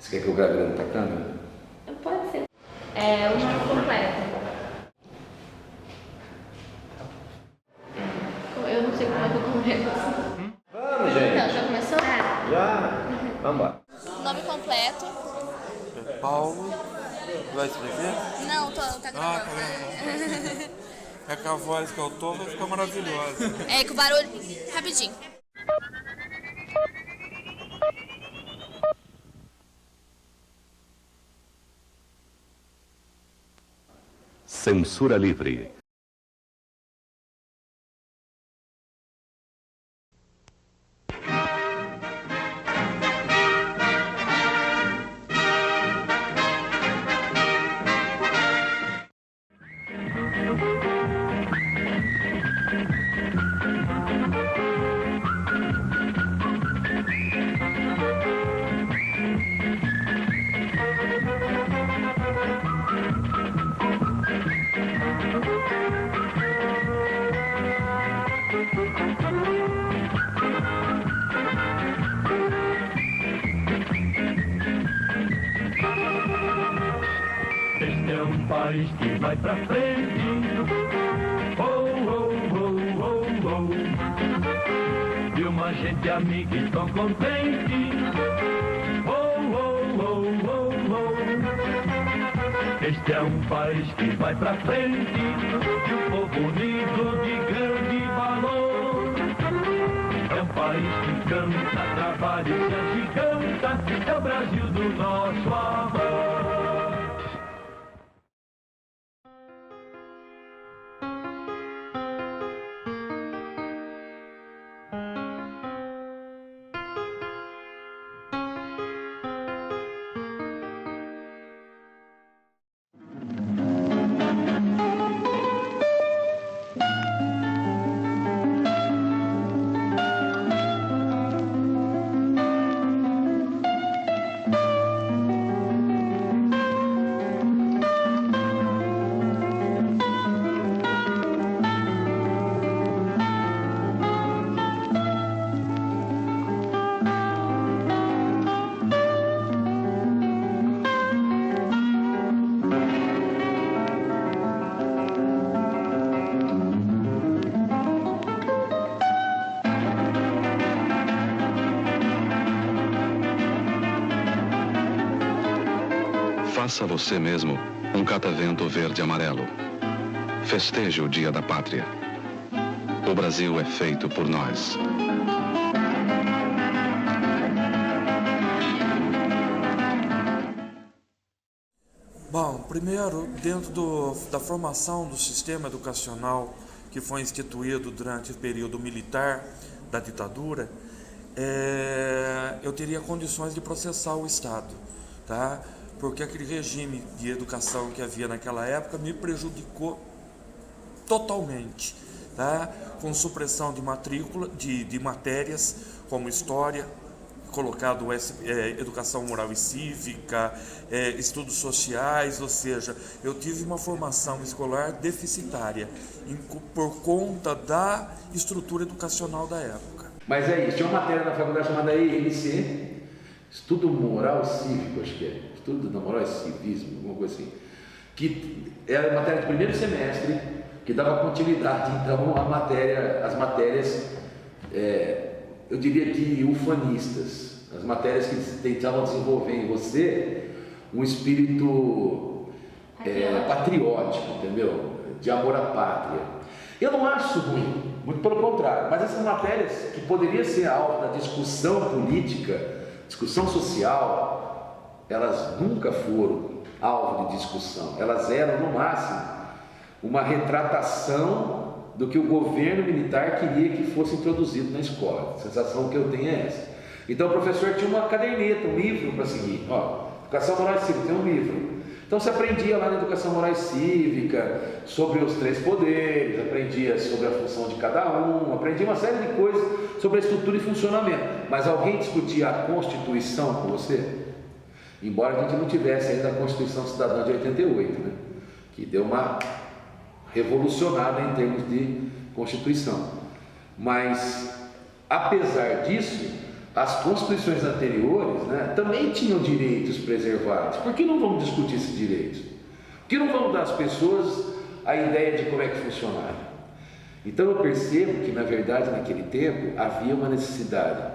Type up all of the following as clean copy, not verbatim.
Você quer que eu grave na tua câmera? Pode ser. É o nome completo. Eu não sei como é que eu começo. Vamos, gente. Então, já começou? Já? Vamos embora. Nome completo. Paulo, vai escrever? Não, tá gravando. Ah, tá gravando. É que a voz que eu tô vai ficar maravilhosa. É, com o barulho. Rapidinho. Censura livre. Este é um país que vai pra frente. Oh, oh, oh, oh, oh. E uma gente amiga e tão contente. Oh, oh, oh, oh, oh. Este é um país que vai pra frente. De um povo unido de grande valor. É um país que canta, trabalha e se agiganta. É o Brasil do nosso amor. Faça você mesmo um catavento verde e amarelo. Festeje o Dia da Pátria. O Brasil é feito por nós. Bom, primeiro, dentro da formação do sistema educacional que foi instituído durante o período militar da ditadura, eu teria condições de processar o Estado, tá? Porque aquele regime de educação que havia naquela época me prejudicou totalmente, tá? Com supressão de matrícula, de matérias como história, colocado educação moral e cívica, estudos sociais, ou seja, eu tive uma formação escolar deficitária por conta da estrutura educacional da época. Mas é isso, tinha uma matéria na faculdade chamada EMC, Estudo Moral e Cívico, acho que é. Estudo da Moral e Civismo, alguma coisa assim. Que era matéria do primeiro semestre, que dava continuidade, então, às matérias, eu diria que ufanistas, as matérias que tentavam desenvolver em você um espírito patriótico, entendeu? De amor à pátria. Eu não acho ruim, muito pelo contrário, mas essas matérias que poderiam ser alvo da discussão política, discussão social, elas nunca foram alvo de discussão. Elas eram, no máximo, uma retratação do que o governo militar queria que fosse introduzido na escola. A sensação que eu tenho é essa. Então o professor tinha uma caderneta, um livro para seguir. Ó, Educação Moral e Cívica, tem um livro. Então você aprendia lá na Educação Moral e Cívica sobre os 3 poderes, aprendia sobre a função de cada um, aprendia uma série de coisas sobre a estrutura e funcionamento. Mas alguém discutia a Constituição com você? Embora a gente não tivesse ainda a Constituição Cidadã de 88, né? Que deu uma revolucionada em termos de Constituição. Mas, apesar disso, as constituições anteriores, né, também tinham direitos preservados. Por que não vamos discutir esses direitos? Por que não vamos dar às pessoas a ideia de como é que funcionava? Então eu percebo que, na verdade, naquele tempo, havia uma necessidade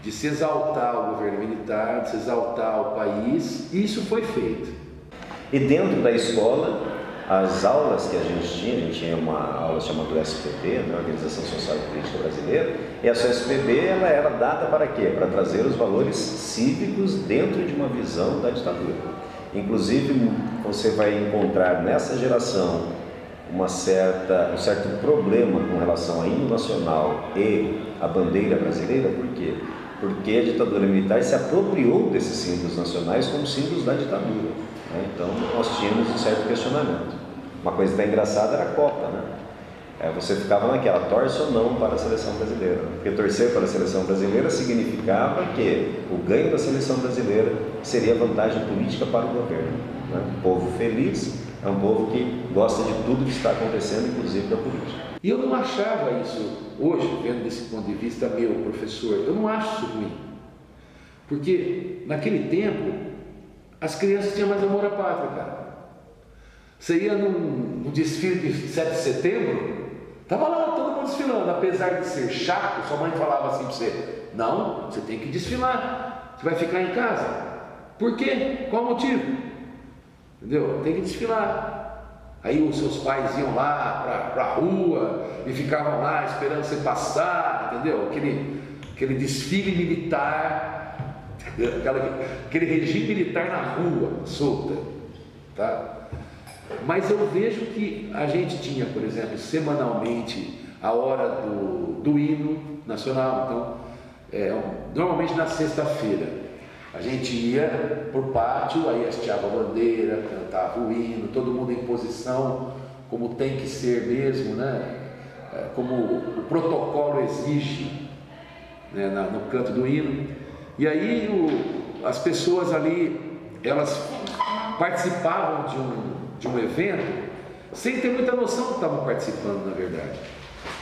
de se exaltar o governo militar, de se exaltar o país, e isso foi feito. E dentro da escola, as aulas que a gente tinha uma aula chamada SPB, né, Organização Social e Política Brasileira, e essa SPB ela era dada para quê? Para trazer os valores cívicos dentro de uma visão da ditadura. Inclusive, você vai encontrar nessa geração um certo problema com relação ao hino nacional e a bandeira brasileira. Por quê? Porque a ditadura militar se apropriou desses símbolos nacionais como símbolos da ditadura, né? Então nós tínhamos um certo questionamento. Uma coisa até engraçada era a Copa, né? Você ficava naquela, torce ou não para a seleção brasileira? Porque torcer para a seleção brasileira significava que o ganho da seleção brasileira seria vantagem política para o governo, né? Um povo feliz é um povo que gosta de tudo que está acontecendo, inclusive da política. E eu não achava isso, hoje, vendo desse ponto de vista meu, professor, eu não acho isso ruim. Porque naquele tempo, as crianças tinham mais amor à pátria, cara. Você ia num desfile de 7 de setembro, estava lá todo mundo desfilando, apesar de ser chato, sua mãe falava assim para você: não, você tem que desfilar, você vai ficar em casa. Por quê? Qual o motivo? Entendeu? Tem que desfilar. Aí os seus pais iam lá para a rua e ficavam lá esperando você passar, entendeu? Aquele desfile militar, aquele regime militar na rua, solta, tá? Mas eu vejo que a gente tinha, por exemplo, semanalmente a hora do hino nacional. Então, normalmente na sexta-feira, a gente ia por pátio, aí hasteava a bandeira, cantava o hino, todo mundo em posição, como tem que ser mesmo, né? Como o protocolo exige, né? No canto do hino. E aí as pessoas ali, elas participavam de um evento sem ter muita noção que estavam participando, na verdade.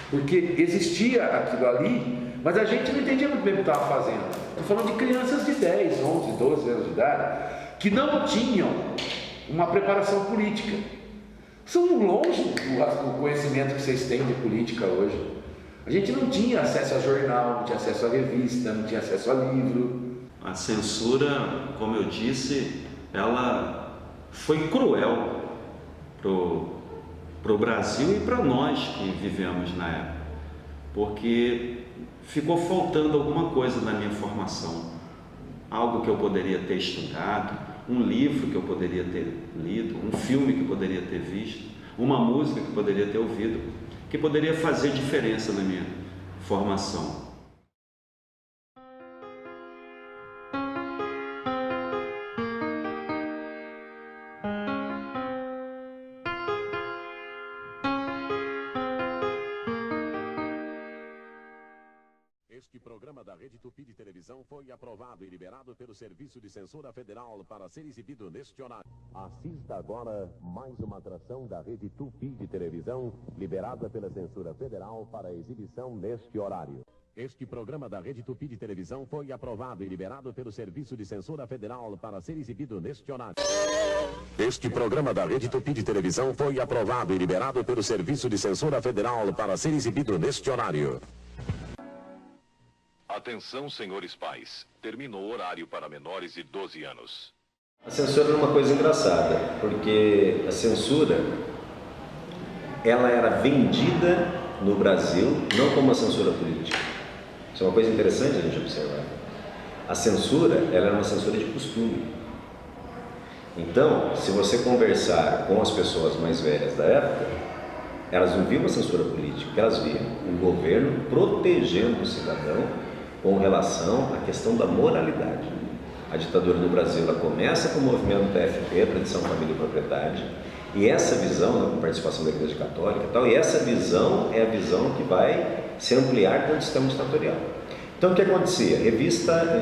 Porque existia aquilo ali, mas a gente não entendia muito bem o que estava fazendo. Estou falando de crianças de 10, 11, 12 anos de idade, que não tinham uma preparação política. São longe do conhecimento que vocês têm de política hoje. A gente não tinha acesso a jornal, não tinha acesso a revista, não tinha acesso a livro. A censura, como eu disse, ela foi cruel para o Brasil e para nós que vivemos na época, porque ficou faltando alguma coisa na minha formação, algo que eu poderia ter estudado, um livro que eu poderia ter lido, um filme que eu poderia ter visto, uma música que eu poderia ter ouvido, que poderia fazer diferença na minha formação. Este programa da Rede Tupi de Televisão foi aprovado e liberado pelo Serviço de Censura Federal para ser exibido neste horário. Assista agora mais uma atração da Rede Tupi de Televisão, liberada pela Censura Federal para exibição neste horário. Este programa da Rede Tupi de Televisão foi aprovado e liberado pelo Serviço de Censura Federal para ser exibido neste horário. Este programa da Rede Tupi de Televisão foi aprovado e liberado pelo Serviço de Censura Federal para ser exibido neste horário. Atenção, senhores pais. Terminou o horário para menores de 12 anos. A censura era uma coisa engraçada, porque a censura, ela era vendida no Brasil não como uma censura política. Isso é uma coisa interessante a gente observar. A censura, ela era uma censura de costume. Então, se você conversar com as pessoas mais velhas da época, elas não viam a censura política, elas viam um governo protegendo o cidadão com relação à questão da moralidade. A ditadura no Brasil, ela começa com o movimento TFP, Tradição, Família e Propriedade, e essa visão, com participação da Igreja Católica e tal, e essa visão é a visão que vai se ampliar com o sistema ditatorial. Então, o que acontecia?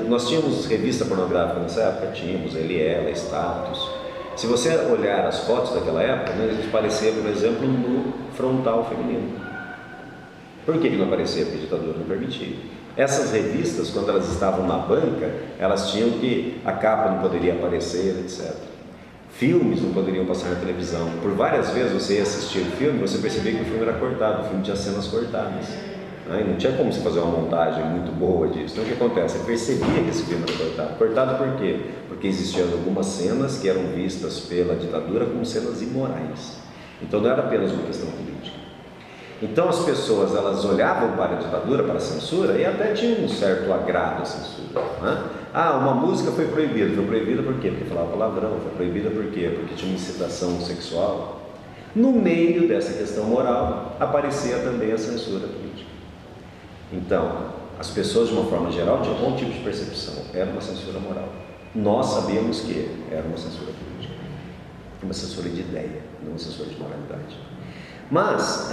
Nós tínhamos revista pornográfica nessa época, tínhamos Eliela, Status. Se você olhar as fotos daquela época, né, a gente parecia, por exemplo, no frontal feminino. Por que não aparecia? Porque a ditadura não permitia. Essas revistas, quando elas estavam na banca, elas tinham que, a capa não poderia aparecer, etc. Filmes não poderiam passar na televisão. Por várias vezes você ia assistir o filme, você percebia que o filme era cortado, o filme tinha cenas cortadas. E não tinha como você fazer uma montagem muito boa disso. Então o que acontece? Você percebia que esse filme era cortado. Cortado por quê? Porque existiam algumas cenas que eram vistas pela ditadura como cenas imorais. Então não era apenas uma questão política. Então as pessoas, elas olhavam para a ditadura, para a censura, e até tinham um certo agrado à censura, né? Uma música foi proibida por quê? Porque falava palavrão. Foi proibida por quê? Porque tinha uma incitação sexual. No meio dessa questão moral, aparecia também a censura política. Então, as pessoas de uma forma geral tinham um tipo de percepção, era uma censura moral. Nós sabíamos que era uma censura política, uma censura de ideia, não uma censura de moralidade. Mas,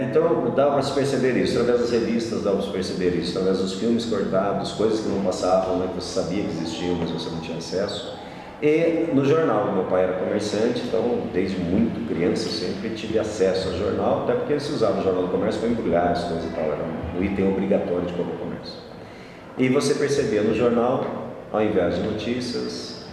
então dava para se perceber isso, através das revistas dava para se perceber isso, através dos filmes cortados, coisas que não passavam, né, que você sabia que existiam, mas você não tinha acesso. E no jornal, meu pai era comerciante, então desde muito criança eu sempre tive acesso ao jornal, até porque se usava o Jornal do Comércio para embrulhar as coisas e tal, era um item obrigatório de qualquer comércio. E você percebia no jornal, ao invés de notícias,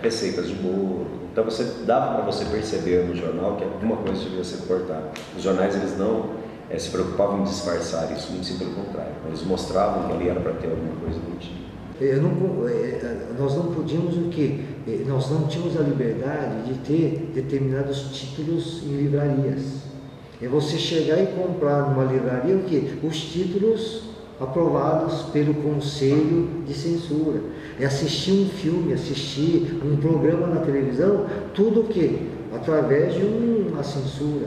receitas de bolo. Então dava para você perceber no jornal que alguma coisa devia ser cortada. Os jornais eles não se preocupavam em disfarçar isso, muito sim pelo contrário. Eles mostravam que ali era para ter alguma coisa do tipo. Nós não podíamos o quê? Nós não tínhamos a liberdade de ter determinados títulos em livrarias. É você chegar e comprar numa livraria o quê? Os títulos aprovados pelo Conselho de Censura. É assistir um filme, assistir um programa na televisão, tudo o quê? Através de uma censura.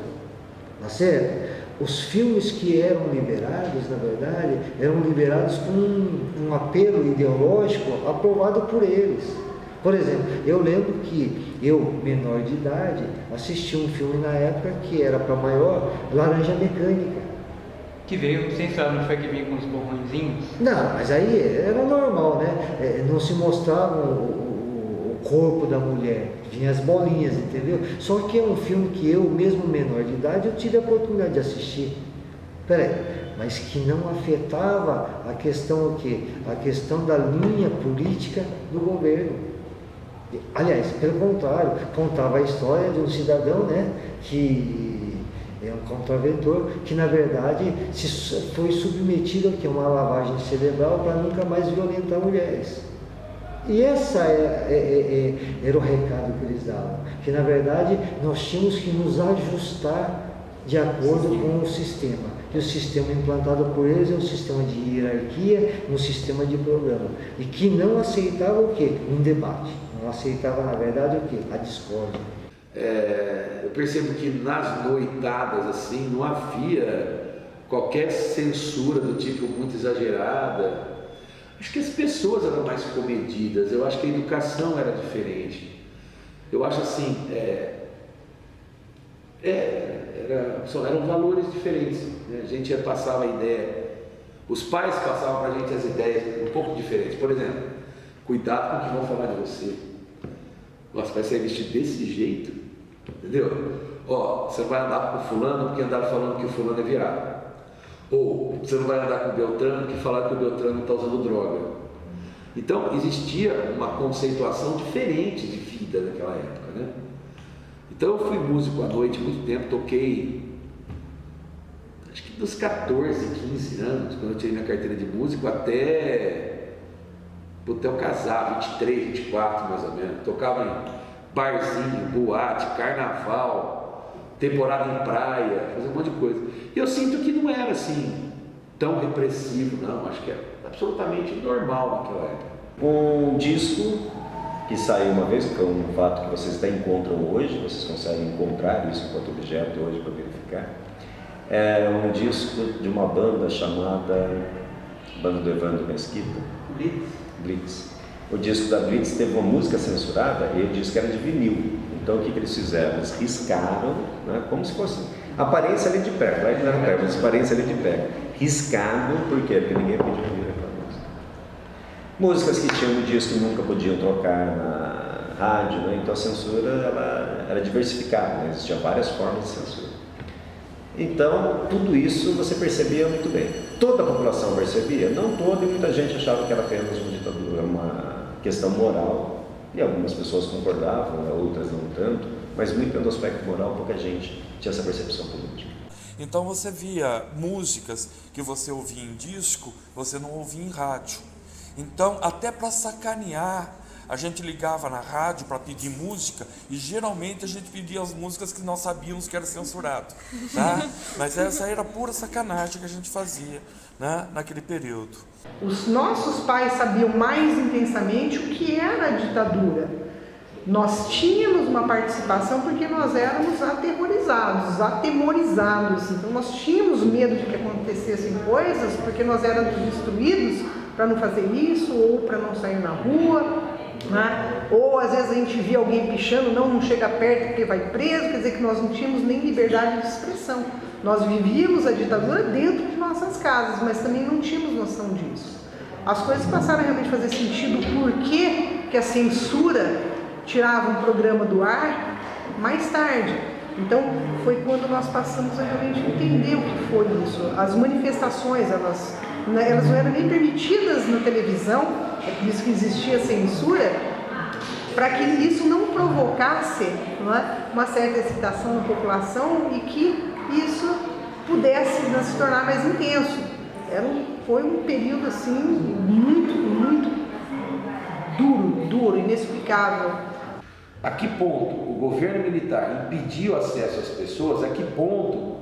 Tá certo? Os filmes que eram liberados, na verdade, eram liberados com um apelo ideológico aprovado por eles. Por exemplo, eu lembro que eu, menor de idade, assisti um filme na época que era para maior, Laranja Mecânica. Que veio censurado, não foi que vinha com os borrõezinhos? Não, mas aí era normal, né? Não se mostrava o corpo da mulher, vinha as bolinhas, entendeu? Só que é um filme que eu, mesmo menor de idade, eu tive a oportunidade de assistir. Mas que não afetava a questão o quê? A questão da linha política do governo. Aliás, pelo contrário, contava a história de um cidadão, né, que é um contraventor, que na verdade foi submetido aqui a uma lavagem cerebral para nunca mais violentar mulheres. E essa era o recado que eles davam, que na verdade nós tínhamos que nos ajustar de acordo com o sistema. E o sistema implantado por eles é um sistema de hierarquia, um sistema de programa. E que não aceitava o quê? Um debate. Não aceitava, na verdade, o quê? A discórdia. Eu percebo que nas noitadas, assim, não havia qualquer censura do tipo muito exagerada. Acho que as pessoas eram mais comedidas, eu acho que a educação era diferente. Eu acho assim, eram valores diferentes, né? A gente passava a ideia, os pais passavam para a gente as ideias um pouco diferentes. Por exemplo, cuidado com o que vão falar de você. Nossa, vai ser vestido desse jeito, entendeu? Você não vai andar com o fulano porque andaram falando que o fulano é viado. Ou você não vai andar com o Beltrano porque falaram que o Beltrano está usando droga. Então existia uma conceituação diferente de vida naquela época, né? Então eu fui músico à noite muito tempo, toquei acho que dos 14, 15 anos, quando eu tirei minha carteira de músico, até eu casar, 23, 24 mais ou menos. Tocava em barzinho, boate, carnaval, temporada em praia, fazia um monte de coisa. E eu sinto que não era assim tão repressivo, não. Acho que é absolutamente normal naquela época. Um disco que saiu uma vez, que é um fato que vocês até encontram hoje, vocês conseguem encontrar isso enquanto objeto hoje para verificar. É um disco de uma banda chamada Banda do Evandro Mesquita, Blitz. O disco da Blitz teve uma música censurada e o disco era de vinil. Então o que eles fizeram? Eles riscaram, né, como se fosse aparência ali de perto, não era perto, mas aparência ali de perto. Riscado, por quê? Porque ninguém podia ouvir aquela música. Músicas que tinham no disco nunca podiam trocar na rádio, né? Então a censura ela era diversificada, né? Existiam várias formas de censura. Então, tudo isso você percebia muito bem. Toda a população percebia? Não toda, e muita gente achava que era apenas uma ditadura, uma questão moral, e algumas pessoas concordavam, outras não tanto, mas muito pelo aspecto moral, pouca gente tinha essa percepção política. Então você via músicas que você ouvia em disco, você não ouvia em rádio. Então, até para sacanear, a gente ligava na rádio para pedir música e geralmente a gente pedia as músicas que nós sabíamos que era censurado, tá? Mas essa era pura sacanagem que a gente fazia, né, naquele período. Os nossos pais sabiam mais intensamente o que era a ditadura. Nós tínhamos uma participação porque nós éramos atemorizados. Então nós tínhamos medo de que acontecessem coisas porque nós éramos instruídos para não fazer isso ou para não sair na rua, né? Ou às vezes a gente via alguém pichando, não chega perto porque vai preso, quer dizer que nós não tínhamos nem liberdade de expressão. Nós vivíamos a ditadura dentro de nossas casas, mas também não tínhamos noção disso. As coisas passaram a realmente fazer sentido porque a censura tirava um programa do ar mais tarde. Então foi quando nós passamos a realmente entender o que foi isso. As manifestações, elas não eram nem permitidas na televisão, é por isso que existia censura, para que isso não provocasse, não é, uma certa excitação na população e que isso pudesse se tornar mais intenso. Foi um período assim muito duro, inexplicável. A que ponto o governo militar impediu acesso às pessoas, a que ponto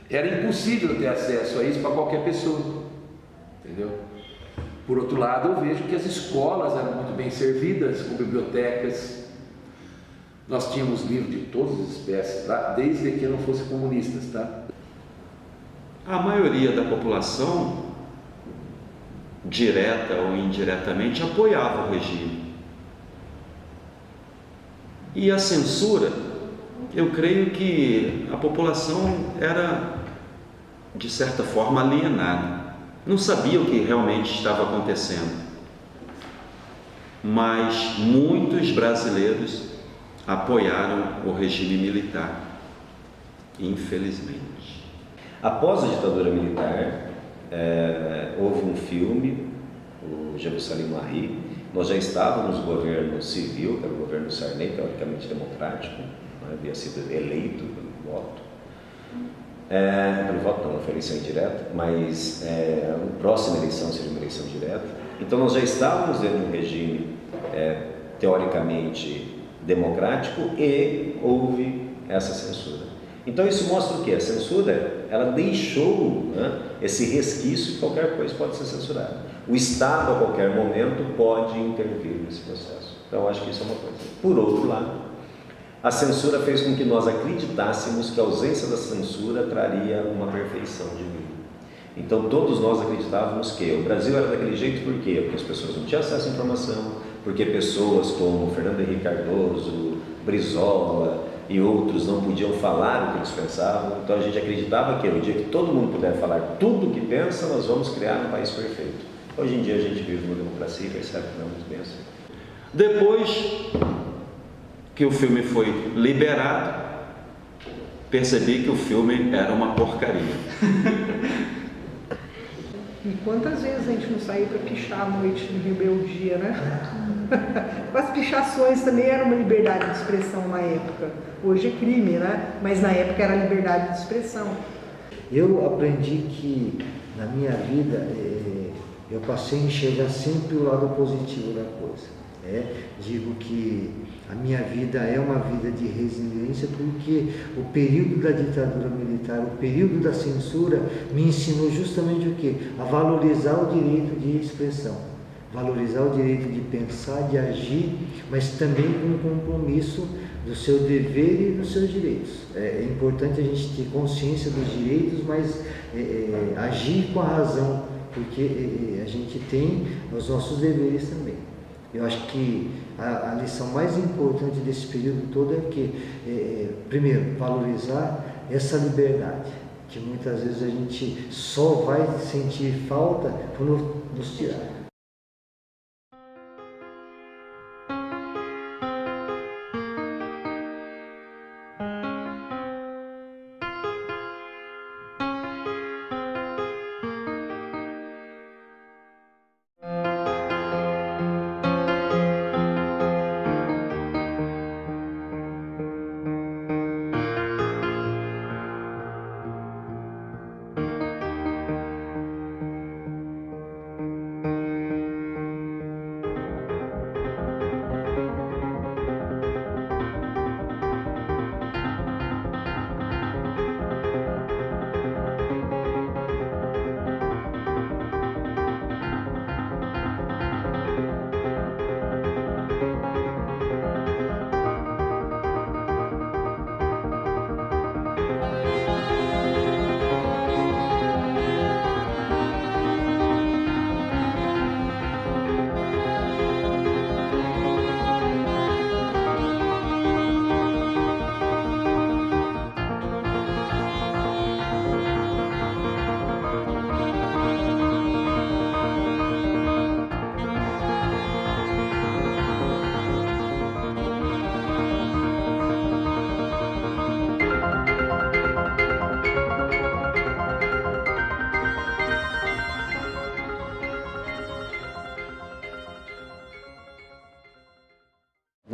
era impossível ter acesso a isso para qualquer pessoa, entendeu? Por outro lado, eu vejo que as escolas eram muito bem servidas, com bibliotecas, nós tínhamos livros de todas as espécies, tá? Desde que não fossem comunistas, tá? A maioria da população, direta ou indiretamente, apoiava o regime. E a censura, eu creio que a população era, de certa forma, alienada. Não sabia o que realmente estava acontecendo. Mas muitos brasileiros apoiaram o regime militar, infelizmente. Após a ditadura militar, houve um filme, o Jerusalém Marie. Nós já estávamos no governo civil, que era o governo Sarney, teoricamente democrático, havia sido eleito pelo voto. Pelo voto não foi eleição indireta, mas a próxima eleição seria uma eleição direta. Então nós já estávamos dentro de um regime teoricamente democrático e houve essa censura. Então isso mostra o quê? A censura, ela deixou, né, esse resquício que qualquer coisa pode ser censurada. O Estado, a qualquer momento, pode intervir nesse processo. Então, acho que isso é uma coisa. Por outro lado, a censura fez com que nós acreditássemos que a ausência da censura traria uma perfeição de vida. Então, todos nós acreditávamos que o Brasil era daquele jeito, por quê? Porque as pessoas não tinham acesso à informação, porque pessoas como Fernando Henrique Cardoso, Brizola e outros não podiam falar o que eles pensavam. Então, a gente acreditava que no dia que todo mundo puder falar tudo o que pensa, nós vamos criar um país perfeito. Hoje em dia a gente vive uma democracia e percebe que não é muito bem assim. Depois que o filme foi liberado, percebi que o filme era uma porcaria. E quantas vezes a gente não saiu para pichar à noite de rebeldia, né? As pichações também eram uma liberdade de expressão na época. Hoje é crime, né? Mas na época era liberdade de expressão. Eu aprendi que na minha vida eu passei a enxergar sempre o lado positivo da coisa. Digo que a minha vida é uma vida de resiliência porque o período da ditadura militar, o período da censura me ensinou justamente o quê? A valorizar o direito de expressão, valorizar o direito de pensar, de agir, mas também com o compromisso do seu dever e dos seus direitos. É importante a gente ter consciência dos direitos, mas agir com a razão, porque a gente tem os nossos deveres também. Eu acho que a lição mais importante desse período todo é que, primeiro, valorizar essa liberdade, que muitas vezes a gente só vai sentir falta quando nos tirar.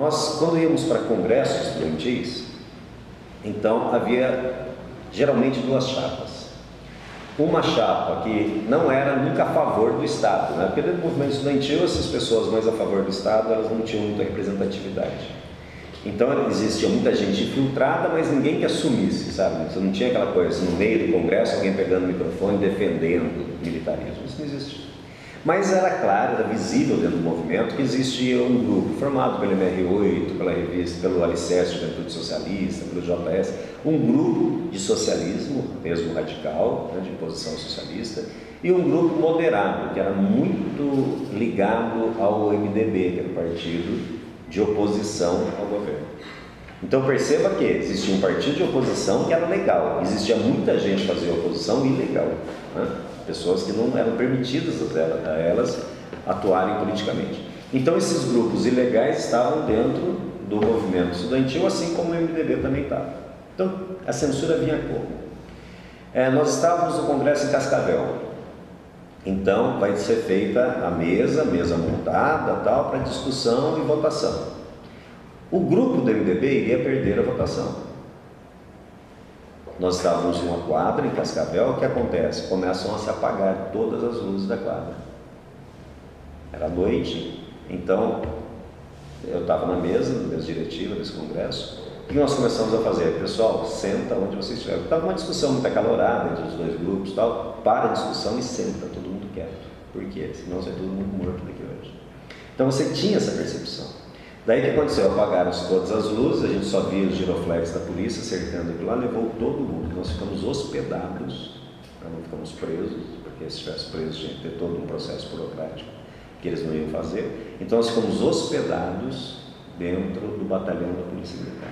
Nós, quando íamos para congressos estudantis, então havia geralmente duas chapas. Uma chapa que não era nunca a favor do Estado, né? Porque dentro do movimento estudantil, essas pessoas mais a favor do Estado, elas não tinham muita representatividade. Então existia muita gente infiltrada, mas ninguém que assumisse, sabe? Você não tinha aquela coisa, no meio do congresso, alguém pegando o microfone defendendo o militarismo. Isso não existia. Mas era claro, era visível dentro do movimento que existia um grupo formado pelo MR8, pela revista, pelo Alicerce Juventude Socialista, pelo JS, um grupo de socialismo, mesmo radical, né, de posição socialista, e um grupo moderado, que era muito ligado ao MDB, que era o partido de oposição ao governo. Então perceba que existia um partido de oposição que era legal, existia muita gente fazendo oposição ilegal, né? Pessoas que não eram permitidas a elas atuarem politicamente. Então esses grupos ilegais estavam dentro do movimento estudantil, assim como o MDB também estava. Então a censura vinha como? Nós estávamos no congresso em Cascavel. Então vai ser feita a mesa montada, tal, para discussão e votação. O grupo do MDB iria perder a votação. Nós estávamos em uma quadra em Cascavel, o que acontece? Começam a se apagar todas as luzes da quadra. Era noite, então eu estava na mesa diretiva desse congresso. O que nós começamos a fazer? Pessoal, senta onde vocês estiverem. Estava uma discussão muito acalorada entre os dois grupos, tal. Para a discussão e senta, todo mundo quieto. Por quê? Senão sai todo mundo morto daqui hoje. Então você tinha essa percepção. Daí o que aconteceu? Apagaram-se todas as luzes, a gente só via os giroflex da polícia cercando aquilo lá, levou todo mundo. Nós ficamos hospedados, não ficamos presos, porque se estivesse preso tinha que ter todo um processo burocrático que eles não iam fazer. Então nós ficamos hospedados dentro do batalhão da Polícia Militar.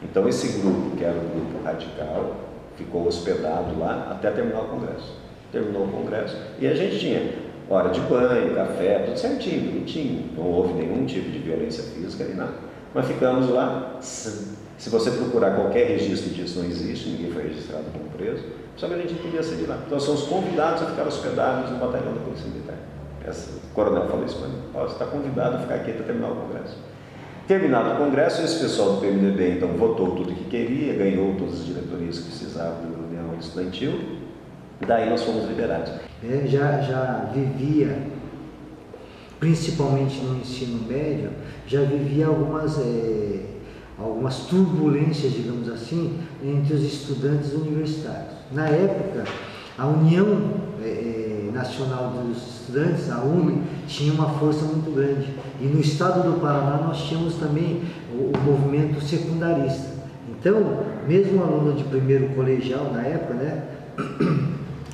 Então esse grupo, que era um grupo radical, ficou hospedado lá até terminar o congresso. Terminou o congresso e a gente tinha hora de banho, café, tudo certinho, bonitinho. Não houve nenhum tipo de violência física nem nada. Mas ficamos lá. Se você procurar qualquer registro disso, não existe, ninguém foi registrado como preso. Só que a gente podia sair de lá. Então somos convidados a ficar hospedados no batalhão da Polícia Militar. O coronel falou isso para mim. Você está convidado a ficar aqui até terminar o congresso. Terminado o congresso, esse pessoal do PMDB então votou tudo o que queria, ganhou todas as diretorias que precisava do União Estudantil. Daí nós fomos liberados. Já vivia, principalmente no ensino médio, já vivia algumas turbulências, digamos assim, entre os estudantes universitários. Na época, a União Nacional dos Estudantes, a UNE, tinha uma força muito grande. E no estado do Paraná nós tínhamos também o movimento secundarista. Então, mesmo aluno de primeiro colegial na época, né,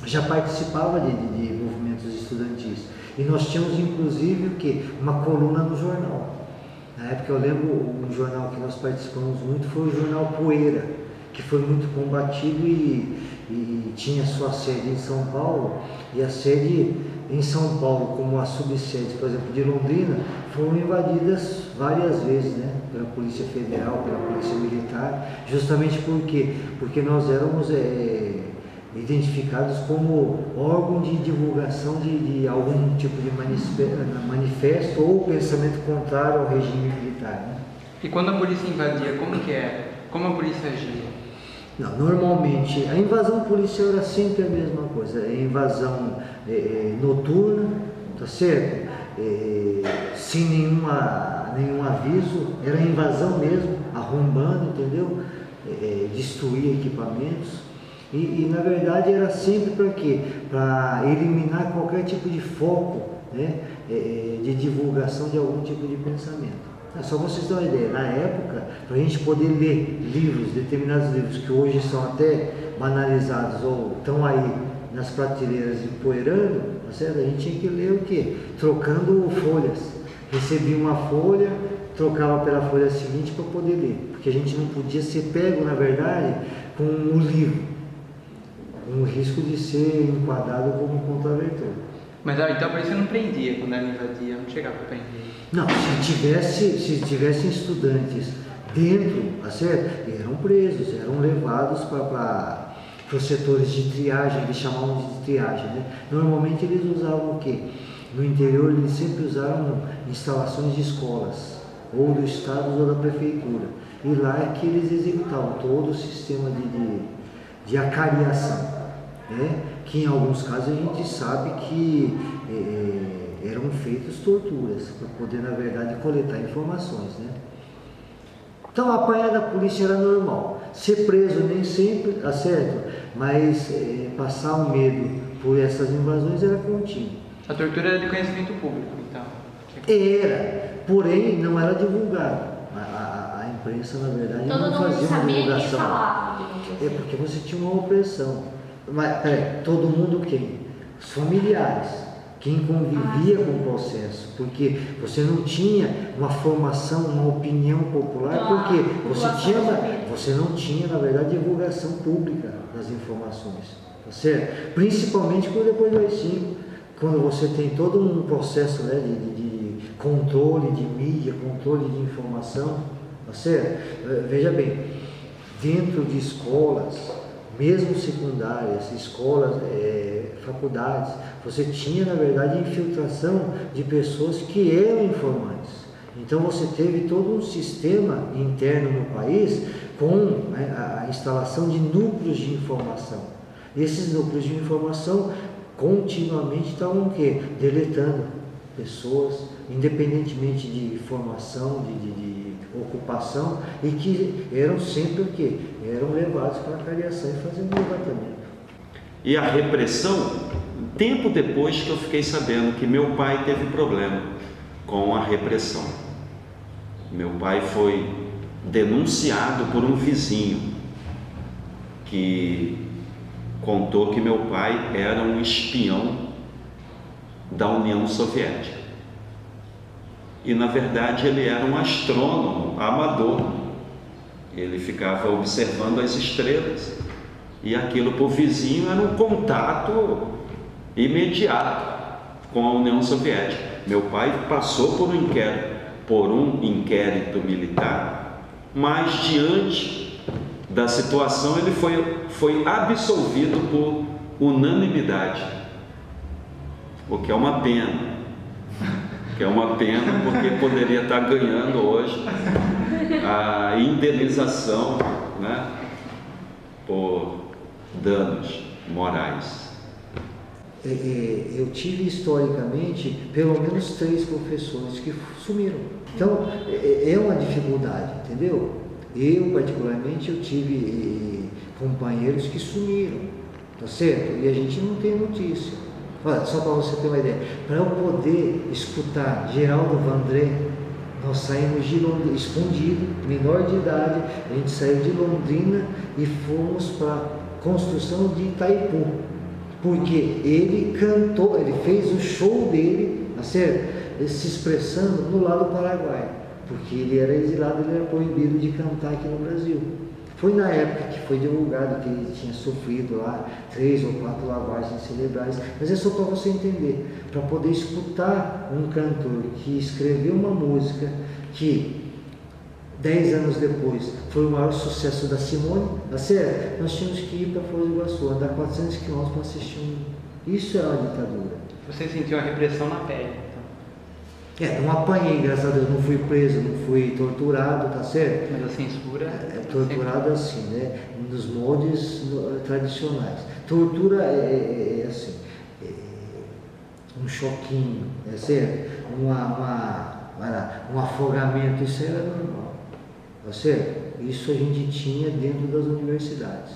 já participava de movimentos estudantis. E nós tínhamos inclusive o quê? Uma coluna no jornal. Na época eu lembro um jornal que nós participamos muito foi o jornal Poeira, que foi muito combatido e tinha sua sede em São Paulo, e a sede em São Paulo, como as subsedes, por exemplo, de Londrina, foram invadidas várias vezes, né, pela Polícia Federal, pela Polícia Militar, justamente porque nós éramos identificados como órgão de divulgação de algum tipo de manifesto ou pensamento contrário ao regime militar. Né? E quando a polícia invadia, como que era? Como a polícia agia? Não, normalmente a invasão policial era sempre a mesma coisa, invasão noturna, tá certo? Sem nenhum aviso, era invasão mesmo, arrombando, entendeu? Destruir equipamentos. E na verdade era sempre para quê? Para eliminar qualquer tipo de foco, né, de divulgação de algum tipo de pensamento. Só vocês terem uma ideia, na época, para a gente poder ler livros, determinados livros que hoje são até banalizados ou estão aí nas prateleiras empoeirando, tá certo? A gente tinha que ler o quê? Trocando folhas. Recebia uma folha, trocava pela folha seguinte para poder ler, porque a gente não podia ser pego, na verdade, com o livro. Um risco de ser enquadrado como contraventor. Mas então a polícia não prendia quando ela invadia, não chegava a prender? Não, se tivessem estudantes dentro, certo? Eram presos, eram levados para os setores de triagem, eles chamavam de triagem, né? Normalmente eles usavam o quê? No interior eles sempre usaram instalações de escolas, ou do Estado ou da Prefeitura. E lá é que eles executavam todo o sistema de acariação, né? Que em alguns casos a gente sabe que eram feitas torturas para poder, na verdade, coletar informações, né? Então a apanhar da polícia era normal, ser preso nem sempre, tá certo? Mas passar o medo por essas invasões era contínuo. A tortura era de conhecimento público, então? Era, porém não era divulgado. A imprensa, na verdade, não fazia uma divulgação. É porque você tinha uma opressão. Mas, peraí, todo mundo quem? Os familiares, quem convivia com o processo, porque você não tinha uma formação, uma opinião popular, porque você não tinha, na verdade, divulgação pública das informações, tá certo? Principalmente depois do AI-5, quando você tem todo um processo, né, de controle de mídia, controle de informação, tá certo? Veja bem, dentro de escolas, mesmo secundárias, escolas, faculdades, você tinha, na verdade, infiltração de pessoas que eram informantes. Então você teve todo um sistema interno no país com a instalação de núcleos de informação. Esses núcleos de informação continuamente estavam o quê? Deletando pessoas, independentemente de formação, de ocupação, e que eram sempre o quê? Eram levados para a cariação e faziam um levantamento. E a repressão, tempo depois que eu fiquei sabendo que meu pai teve problema com a repressão. Meu pai foi denunciado por um vizinho que contou que meu pai era um espião da União Soviética. E na verdade ele era um astrônomo amador. Ele ficava observando as estrelas. E aquilo para o vizinho era um contato imediato com a União Soviética. Meu pai passou por um inquérito militar, mas diante da situação ele foi absolvido por unanimidade, o que é uma pena. Que é uma pena porque poderia estar ganhando hoje a indenização, né, por danos morais. Eu tive historicamente pelo menos 3 professores que sumiram. Então é uma dificuldade, entendeu? Eu particularmente eu tive companheiros que sumiram, tá certo? E a gente não tem notícia. Olha, só para você ter uma ideia, para eu poder escutar Geraldo Vandré, nós saímos de Londrina, escondido, menor de idade, a gente saiu de Londrina e fomos para a construção de Itaipu, porque ele cantou, ele fez o show dele, tá certo? Se expressando no lado paraguaio, porque ele era exilado, ele era proibido de cantar aqui no Brasil. Foi na época que foi divulgado que ele tinha sofrido lá 3 ou 4 lavagens cerebrais, mas é só para você entender, para poder escutar um cantor que escreveu uma música que 10 anos depois foi o maior sucesso da Simone, tá certo? Nós tínhamos que ir para Foz do Iguaçu, andar 400 quilômetros para assistir um. Isso é uma ditadura. Você sentiu a repressão na pele? Não apanhei, graças a Deus, não fui preso, não fui torturado, tá certo? Mas a censura... torturado assim, né? Nos moldes tradicionais. Tortura é assim, um choquinho, é certo? Um afogamento, isso era normal, tá certo? Isso a gente tinha dentro das universidades.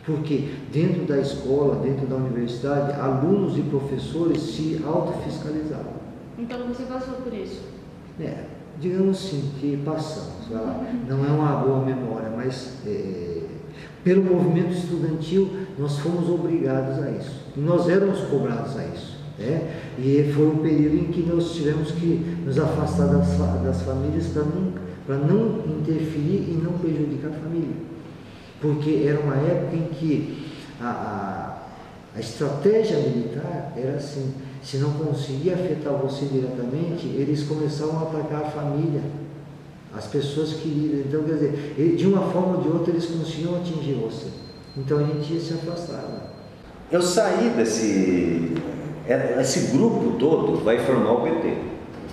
Porque dentro da escola, dentro da universidade, alunos e professores se autofiscalizavam. Então você passou por isso? Digamos assim, que passamos, vai lá. Não é uma boa memória, mas pelo movimento estudantil nós fomos obrigados a isso. E nós éramos cobrados a isso. Né? E foi um período em que nós tivemos que nos afastar das famílias para não interferir e não prejudicar a família. Porque era uma época em que a estratégia militar era assim: se não conseguia afetar você diretamente, eles começavam a atacar a família, as pessoas queridas. Então, quer dizer, de uma forma ou de outra, eles conseguiam atingir você. Então, a gente ia se afastar. Eu saí esse grupo todo vai formar o PT.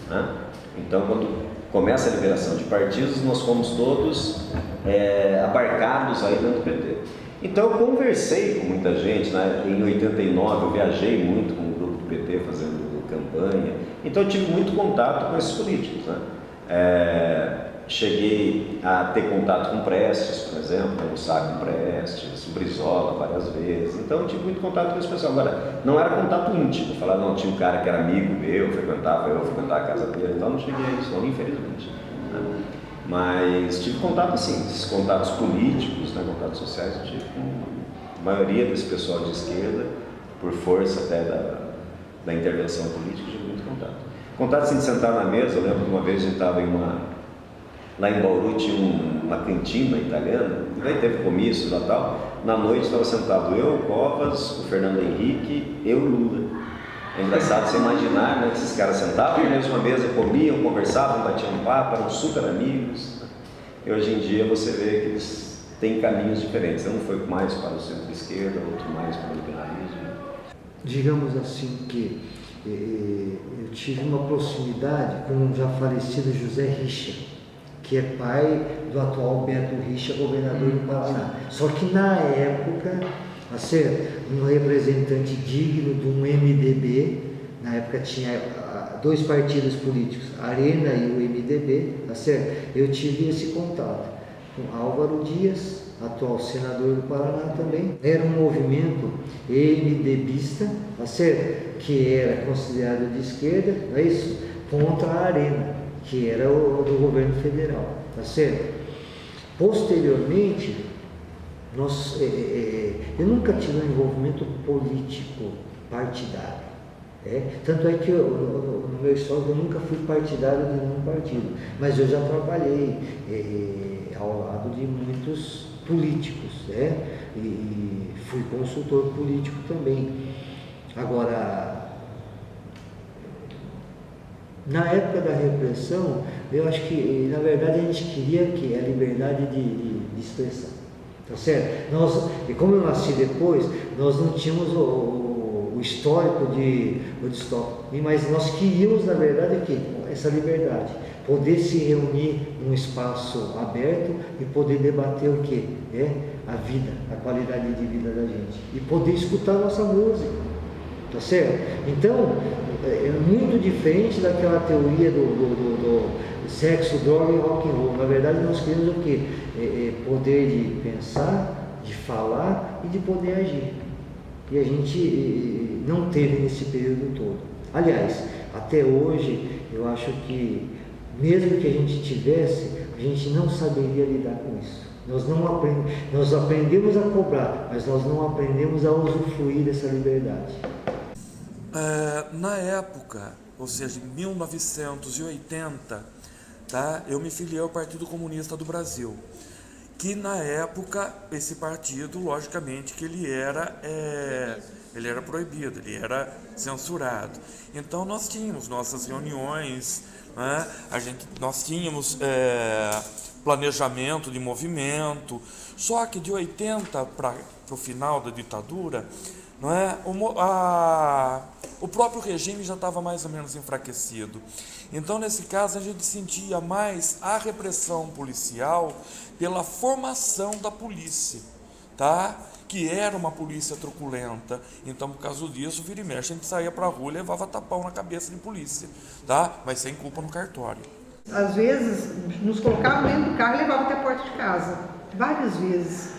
Né? Então, quando começa a liberação de partidos, nós fomos todos abarcados aí dentro do PT. Então eu conversei com muita gente, né? Em 89 eu viajei muito com o grupo do PT fazendo campanha, então eu tive muito contato com esses políticos, né? Cheguei a ter contato com Prestes, por exemplo, almoçar com Prestes, o Brizola várias vezes, então eu tive muito contato com esse pessoal. Agora, não era contato íntimo, falar, não, tinha um cara que era amigo meu, frequentava a casa dele, então não cheguei a isso, não, infelizmente. Né? Mas tive contato assim, esses contatos políticos, né, contatos sociais, eu tive com a maioria desse pessoal de esquerda, por força até da intervenção política, tive muito contato. Contato assim de sentar na mesa, eu lembro que uma vez a gente estava lá em Bauru tinha uma cantina italiana, e daí teve comício lá e tal. Na noite estava sentado eu, o Covas, o Fernando Henrique e o Lula. É engraçado você imaginar, né, que esses caras sentavam na mesma mesa, comiam, conversavam, batiam papo, eram super amigos. E hoje em dia você vê que eles têm caminhos diferentes. Um foi mais para o centro-esquerda, outro mais para o liberalismo. Digamos assim que eu tive uma proximidade com o já falecido José Richa, que é pai do atual Beto Richa, governador do Paraná. Só que na época, a ser um representante digno de um MDB, na época tinha 2 partidos políticos, a Arena e o MDB, tá certo? Eu tive esse contato com Álvaro Dias, atual senador do Paraná também. Era um movimento MDBista, tá certo? Que era considerado de esquerda, não é isso? Contra a Arena, que era o do governo federal, tá certo? Posteriormente, eu nunca tive um envolvimento político partidário. Tanto é que no meu histórico eu nunca fui partidário de nenhum partido, mas eu já trabalhei ao lado de muitos políticos, e fui consultor político também. Agora, na época da repressão, eu acho que, na verdade, a gente queria que a liberdade de expressão, tá certo? E como eu nasci depois, nós não tínhamos o histórico de Woodstock, mas nós queríamos, na verdade, essa liberdade, poder se reunir num espaço aberto e poder debater o quê? A vida, a qualidade de vida da gente, e poder escutar a nossa música, tá certo? Então, é muito diferente daquela teoria do sexo, droga e rock and roll. Na verdade, nós queremos o quê? Poder de pensar, de falar e de poder agir. E a gente não teve nesse período todo. Aliás, até hoje, eu acho que, mesmo que a gente tivesse, a gente não saberia lidar com isso. Nós aprendemos a cobrar, mas nós não aprendemos a usufruir dessa liberdade. Na época, ou seja, em 1980, tá, eu me filiei ao Partido Comunista do Brasil, que na época esse partido, logicamente, que ele era proibido, ele era censurado. Então nós tínhamos nossas reuniões, né, nós tínhamos planejamento de movimento, só que de 80 para o final da ditadura, não é? O próprio regime já estava mais ou menos enfraquecido. Então, nesse caso, a gente sentia mais a repressão policial pela formação da polícia, tá? Que era uma polícia truculenta. Então, por causa disso, vira e mexe, a gente saía para a rua e levava tapão na cabeça de polícia, tá? Mas sem culpa no cartório. Às vezes, nos colocavam dentro do carro e levavam até a porta de casa. Várias vezes.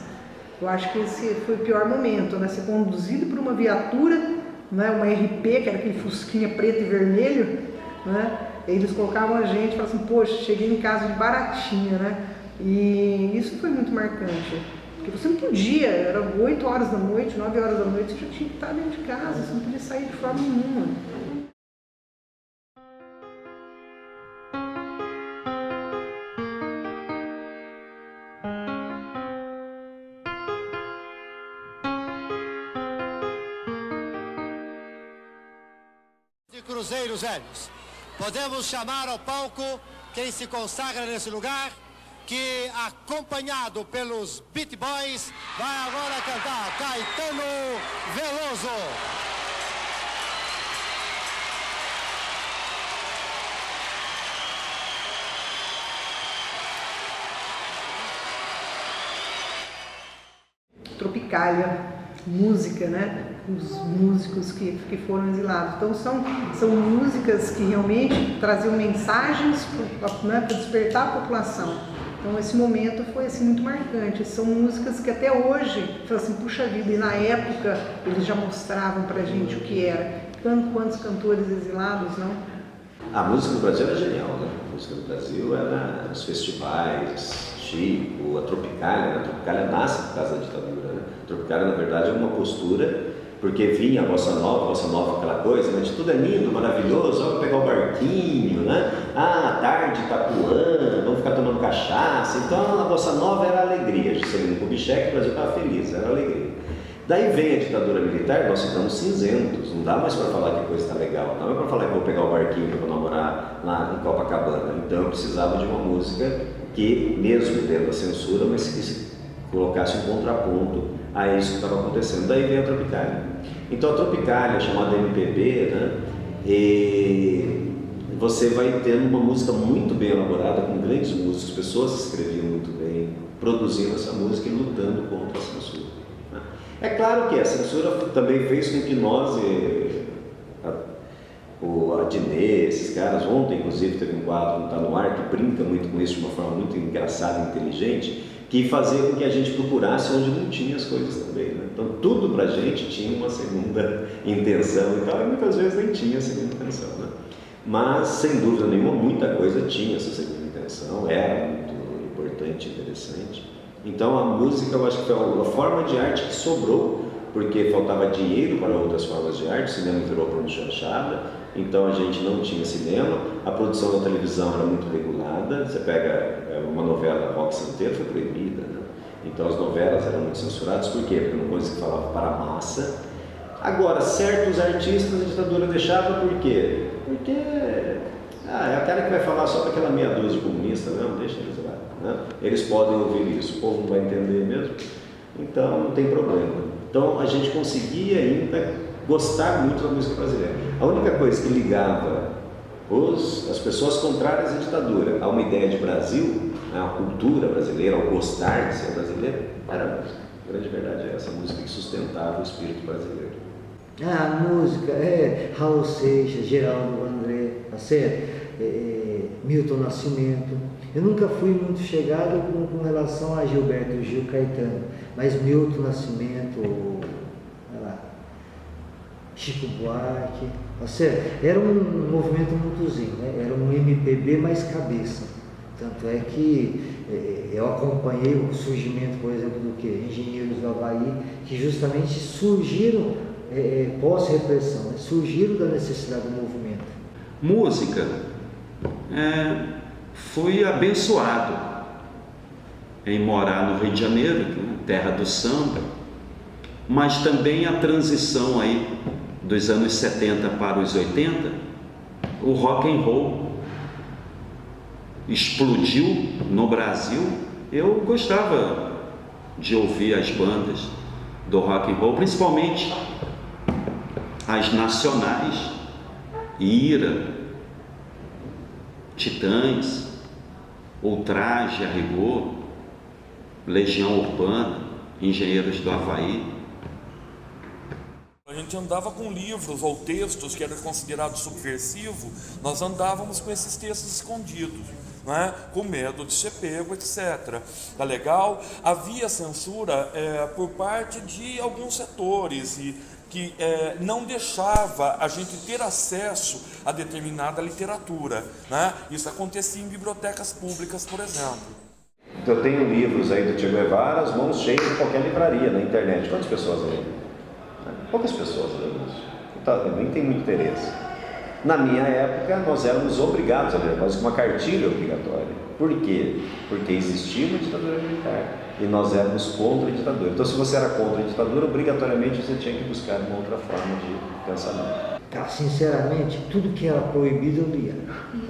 Eu acho que esse foi o pior momento, né? Ser conduzido por uma viatura, né? Uma RP, que era aquele fusquinha preto e vermelho, né? E eles colocavam a gente e falavam assim, poxa, cheguei em casa de baratinha, né? E isso foi muito marcante. Porque você não podia, era 8 horas da noite, 9 horas da noite, você já tinha que estar dentro de casa, você não podia sair de forma nenhuma. Cruzeiros Velhos. Podemos chamar ao palco quem se consagra nesse lugar, que, acompanhado pelos Beat Boys, vai agora cantar Caetano Veloso. Tropicália Música, né? Os músicos que foram exilados. Então são músicas que realmente traziam mensagens para despertar a população. Então esse momento foi assim, muito marcante. São músicas que até hoje, assim, puxa vida, e na época eles já mostravam pra gente o que era. Quantos cantores exilados, não? A música do Brasil era genial, né? A música do Brasil era os festivais, Chico, a Tropicália. A Tropicália nasce por causa da ditadura, né? A Tropicália, na verdade, é uma postura, porque vinha a Bossa Nova, aquela coisa, mas tudo é lindo, maravilhoso, vamos pegar o barquinho, né? Ah, tarde, Itapuã, vamos ficar tomando cachaça. Então a Bossa Nova era alegria, Juscelino Kubitschek, o Brasil estava feliz, era alegria. Daí vem a ditadura militar, nós ficamos cinzentos, não dá mais para falar que a coisa está legal, não é para falar que vou pegar o barquinho que eu vou namorar lá em Copacabana. Então eu precisava de uma música que, mesmo dentro da censura, mas que se colocasse um contraponto a isso que estava acontecendo. Daí vem a Tropicália. Então a Tropicália, chamada MPB, né, e você vai tendo uma música muito bem elaborada, com grandes músicos, pessoas que escreviam muito bem, produzindo essa música e lutando contra a censura. É claro que a censura também fez com que nós, o Adnet, esses caras, ontem inclusive teve um quadro, não está no ar, que brinca muito com isso de uma forma muito engraçada e inteligente, que fazia com que a gente procurasse onde não tinha as coisas também, né? Então tudo pra gente tinha uma segunda intenção e tal, e muitas vezes nem tinha a segunda intenção, né? Mas sem dúvida nenhuma muita coisa tinha essa segunda intenção, era muito importante e interessante. Então a música, eu acho que foi uma forma de arte que sobrou, porque faltava dinheiro para outras formas de arte, o cinema virou para uma chanchada, então a gente não tinha cinema, a produção da televisão era muito regulada, você pega uma novela da Rock Santeiro, foi proibida, né? Então as novelas eram muito censuradas, por quê? Porque era uma coisa que falava para a massa. Agora, certos artistas a ditadura deixava, por quê? Porque é o cara que vai falar só para aquela meia dúzia de comunista, não, deixa eles lá. Né? Eles podem ouvir isso, o povo não vai entender mesmo, então não tem problema. Então a gente conseguia ainda gostar muito da música brasileira. A única coisa que ligava as pessoas contrárias à ditadura a uma ideia de Brasil, a cultura brasileira, ao gostar de ser brasileiro, era a música. A grande verdade é essa música que sustentava o espírito brasileiro. A música Raul Seixas, Geraldo André, tá certo? Milton Nascimento. Eu nunca fui muito chegado com relação a Gilberto Gil, Caetano, mas Milton Nascimento, Chico Buarque, tá certo? Era um movimento mutuzinho, né? Era um MPB mais cabeça. Tanto é que eu acompanhei o surgimento, por exemplo, do que? Engenheiros do Havaí, que justamente surgiram pós-repressão, né? Surgiram da necessidade do movimento. Música, fui abençoado em morar no Rio de Janeiro, terra do samba, mas também a transição aí dos anos 70 para os 80, o rock and roll explodiu no Brasil. Eu gostava de ouvir as bandas do rock and roll, principalmente as nacionais, Ira, Titãs, Ultraje, a Rigor, Legião Urbana, Engenheiros do Havaí. A gente andava com livros ou textos que eram considerados subversivos, nós andávamos com esses textos escondidos, né? Com medo de ser pego, etc. Tá legal? Havia censura por parte de alguns setores e que não deixava a gente ter acesso a determinada literatura, né? Isso acontecia em bibliotecas públicas, por exemplo. Eu tenho livros aí do Che Guevara, as mãos cheias em qualquer livraria, na internet. Quantas pessoas leem? Poucas pessoas leem isso. Nem tem muito interesse. Na minha época, nós éramos obrigados a ler, quase que uma cartilha obrigatória. Por quê? Porque existia uma ditadura militar e nós éramos contra a ditadura. Então, se você era contra a ditadura, obrigatoriamente você tinha que buscar uma outra forma de pensamento. Sinceramente, tudo que era proibido eu lia,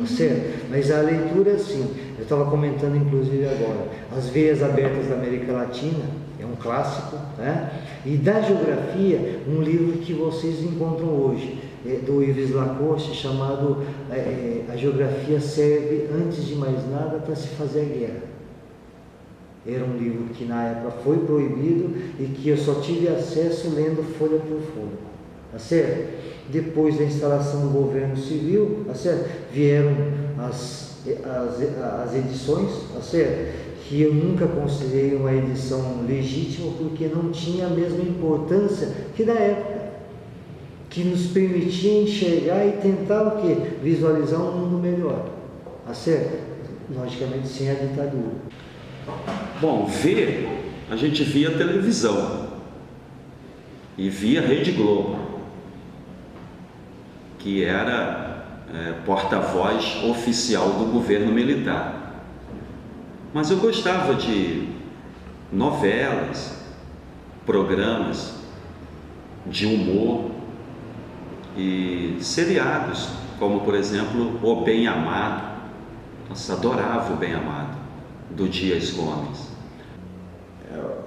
certo? Mas a leitura, sim, eu estava comentando inclusive agora, As Veias Abertas da América Latina, é um clássico, né? E da geografia, um livro que vocês encontram hoje, do Yves Lacoste, chamado A Geografia Serve, antes de mais nada, para se fazer a guerra. Era um livro que na época foi proibido e que eu só tive acesso lendo folha por folha, tá certo? Depois da instalação do governo civil, tá certo? Vieram as edições, tá certo? Que eu nunca considerei uma edição legítima porque não tinha a mesma importância que na época, que nos permitia enxergar e tentar o quê? Visualizar um mundo melhor, tá certo? Logicamente sem a ditadura. Bom, a gente via televisão e via Rede Globo, que era porta-voz oficial do governo militar. Mas eu gostava de novelas, programas de humor e seriados, como por exemplo O Bem Amado. Nossa, adorava O Bem Amado, do Dias Gomes.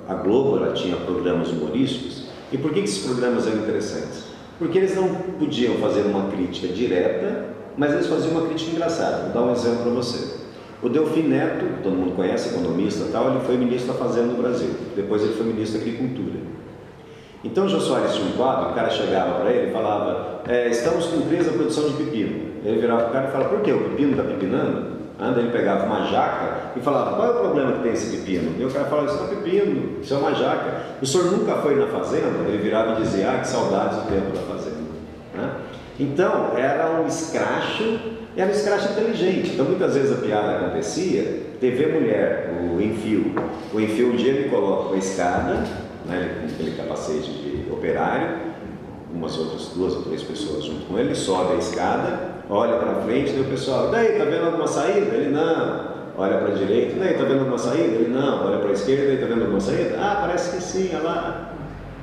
A Globo, ela tinha programas humorísticos. E por que esses programas eram interessantes? Porque eles não podiam fazer uma crítica direta, mas eles faziam uma crítica engraçada. Vou dar um exemplo para você. O Delfim Neto, todo mundo conhece, economista e tal, ele foi ministro da Fazenda no Brasil. Depois ele foi ministro da Agricultura. Então o Jô Soares tinha um quadro, o cara chegava para ele e falava: estamos com crise da produção de pepino. Ele virava para o cara e falava: por que? O pepino está pepinando? Ele pegava uma jaca e falava: qual é o problema que tem esse pepino? E o cara falava: isso não é pepino, isso é uma jaca. O senhor nunca foi na fazenda? Ele virava e dizia: que saudades do tempo da fazenda. Então era um escracho inteligente. Então muitas vezes a piada acontecia, TV Mulher, o Enfio um dia ele coloca a escada, com aquele capacete de operário, umas outras 2 ou 3 pessoas junto com ele, sobe a escada, olha para frente, e o pessoal: daí, tá vendo alguma saída? Ele: não. Olha para a direita: daí, tá vendo alguma saída? Ele: não. Olha para a esquerda: daí, tá vendo alguma saída? Parece que sim, olha lá.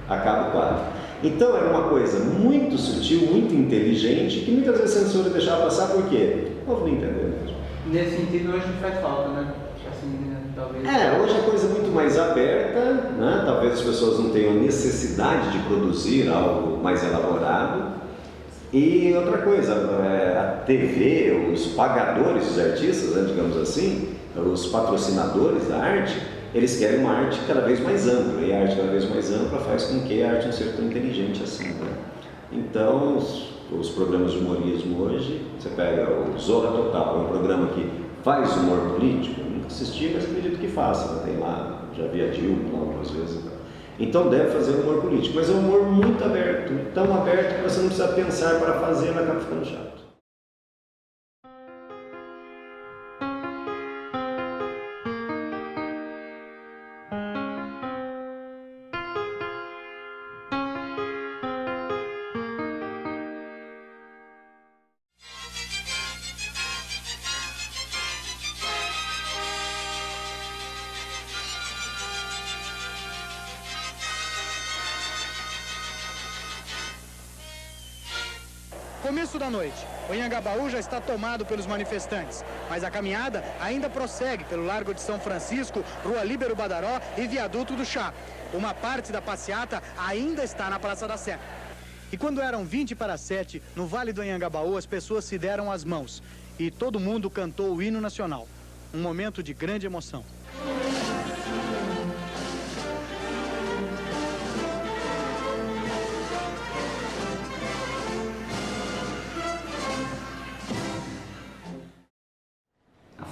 Acaba o quadro. Então era uma coisa muito sutil, muito inteligente, que muitas vezes a censura deixava passar. Por quê? O povo não entendeu mesmo. Nesse sentido, hoje faz falta, né? Assim, talvez... Hoje a coisa é muito mais aberta, né? Talvez as pessoas não tenham necessidade de produzir algo mais elaborado. E outra coisa, a TV, os pagadores dos artistas, né, digamos assim, os patrocinadores da arte, eles querem uma arte cada vez mais ampla, e a arte cada vez mais ampla faz com que a arte não seja tão inteligente assim, né? Então, os programas de humorismo hoje, você pega o Zorra Total, é um programa que faz humor político. Eu nunca assisti, mas acredito que faça, né? Tem lá, já vi a Dilma lá algumas vezes. Então deve fazer humor político, mas é um humor muito aberto, tão aberto que você não precisa pensar para fazer, ela acaba ficando chato. Começo da noite. O Anhangabaú já está tomado pelos manifestantes, mas a caminhada ainda prossegue pelo Largo de São Francisco, Rua Líbero Badaró e Viaduto do Chá. Uma parte da passeata ainda está na Praça da Sé. E quando eram 6:20, no Vale do Anhangabaú, as pessoas se deram as mãos e todo mundo cantou o hino nacional. Um momento de grande emoção.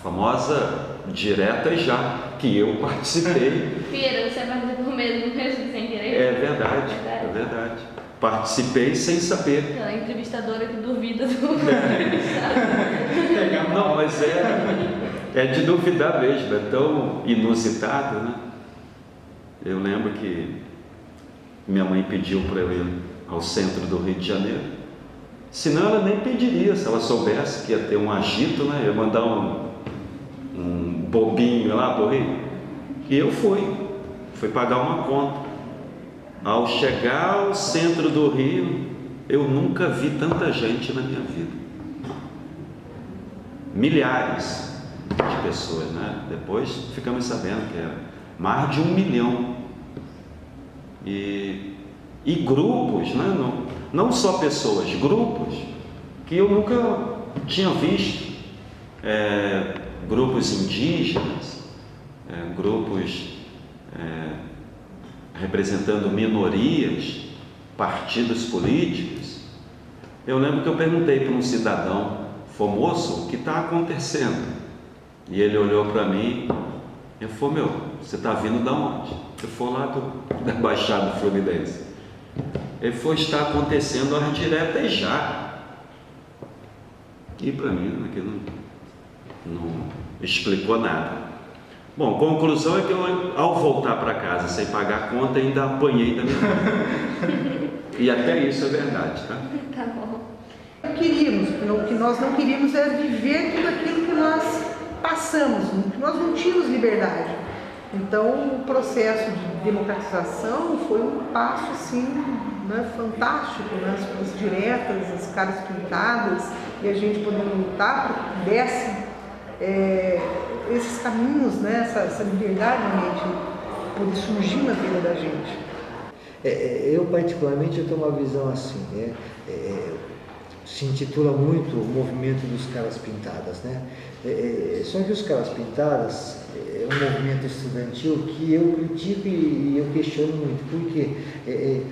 Famosa direta já, que eu participei. Pira, você vai fazer por mesmo sem querer? É verdade. Participei sem saber. Aquela entrevistadora que duvida do Não, mas é de duvidar mesmo, é tão inusitado, né? Eu lembro que minha mãe pediu para eu ir ao centro do Rio de Janeiro. Senão ela nem pediria, se ela soubesse que ia ter um agito, né? Ia mandar um bobinho lá pro Rio. E eu fui pagar uma conta. Ao chegar ao centro do Rio, eu nunca vi tanta gente na minha vida. Milhares de pessoas, né? Depois ficamos sabendo que era mais de 1 milhão. E grupos, né? Não só pessoas, grupos que eu nunca tinha visto. Grupos indígenas, grupos representando minorias, partidos políticos. Eu lembro que eu perguntei para um cidadão, moço, o que está acontecendo? E ele olhou para mim e falou, você está vindo da onde? Eu fui lá da Baixada Fluminense. Ele falou, está acontecendo as diretas já. E para mim aquilo não explicou nada. Bom, a conclusão é que eu, ao voltar para casa sem pagar a conta, ainda apanhei da minha mãe. E até isso é verdade, tá? Tá bom. O que nós não queríamos era viver tudo aquilo que nós passamos, que nós não tínhamos liberdade. Então, o processo de democratização foi um passo assim, né, fantástico, né, as diretas, as caras pintadas, e a gente podendo lutar para que pudesse esses caminhos, né, essa liberdade realmente poder surgir na vida da gente. Eu particularmente tenho uma visão assim, né? Se intitula muito o movimento dos caras pintadas, né? Só que os caras pintadas é um movimento estudantil que eu critico e eu questiono muito, porque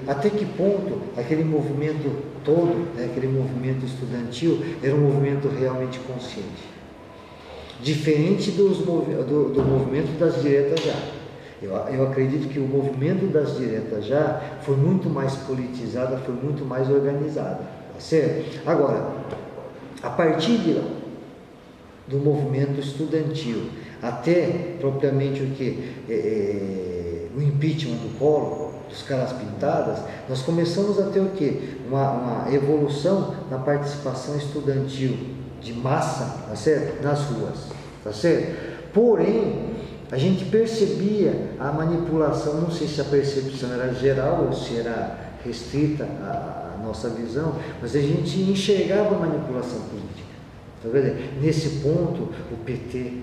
até que ponto aquele movimento todo, né, aquele movimento estudantil, era um movimento realmente consciente, diferente do movimento das diretas já. Eu acredito que o movimento das diretas já foi muito mais politizado, foi muito mais organizado, tá certo? Agora, a partir do movimento estudantil até propriamente o impeachment do Collor, dos caras pintadas, nós começamos a ter o quê? Uma evolução na participação estudantil de massa, tá certo? Nas ruas, tá certo? Porém, a gente percebia a manipulação, não sei se a percepção era geral ou se era restrita à nossa visão, mas a gente enxergava a manipulação política. Tá vendo? Nesse ponto, o PT,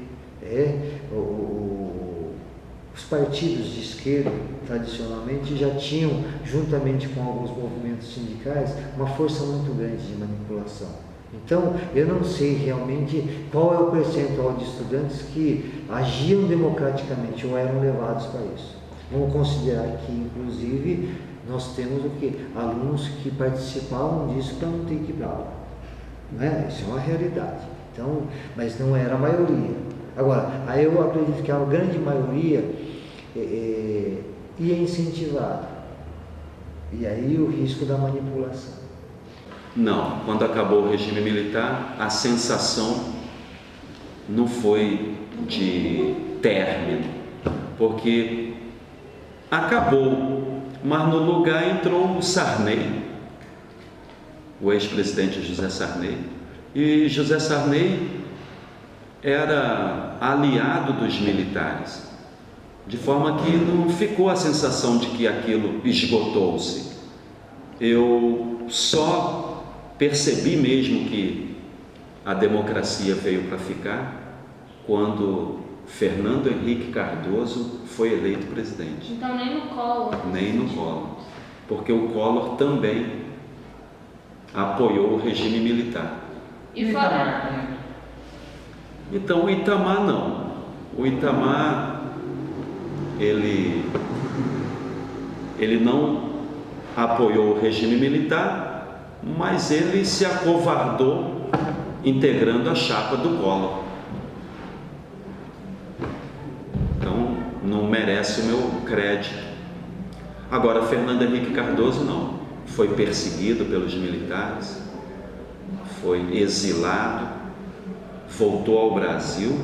os partidos de esquerda, tradicionalmente, já tinham, juntamente com alguns movimentos sindicais, uma força muito grande de manipulação. Então, eu não sei realmente qual é o percentual de estudantes que agiam democraticamente ou eram levados para isso. Vamos considerar que, inclusive, nós temos alunos que participavam disso para não ter que ir para aula. Não é? Isso é uma realidade. Então, mas não era a maioria. Agora, aí eu acredito que a grande maioria ia incentivada. E aí o risco da manipulação. Não, quando acabou o regime militar, a sensação não foi de término, porque acabou, mas no lugar entrou o Sarney, o ex-presidente José Sarney, e José Sarney era aliado dos militares, de forma que não ficou a sensação de que aquilo esgotou-se. Eu só percebi mesmo que a democracia veio para ficar quando Fernando Henrique Cardoso foi eleito presidente. Então nem no Collor. Nem no Collor, porque o Collor também apoiou o regime militar. E fora? Então o Itamar não. O Itamar, ele não apoiou o regime militar, mas ele se acovardou integrando a chapa do Collor. Então, não merece o meu crédito. Agora, Fernando Henrique Cardoso não. Foi perseguido pelos militares, foi exilado, voltou ao Brasil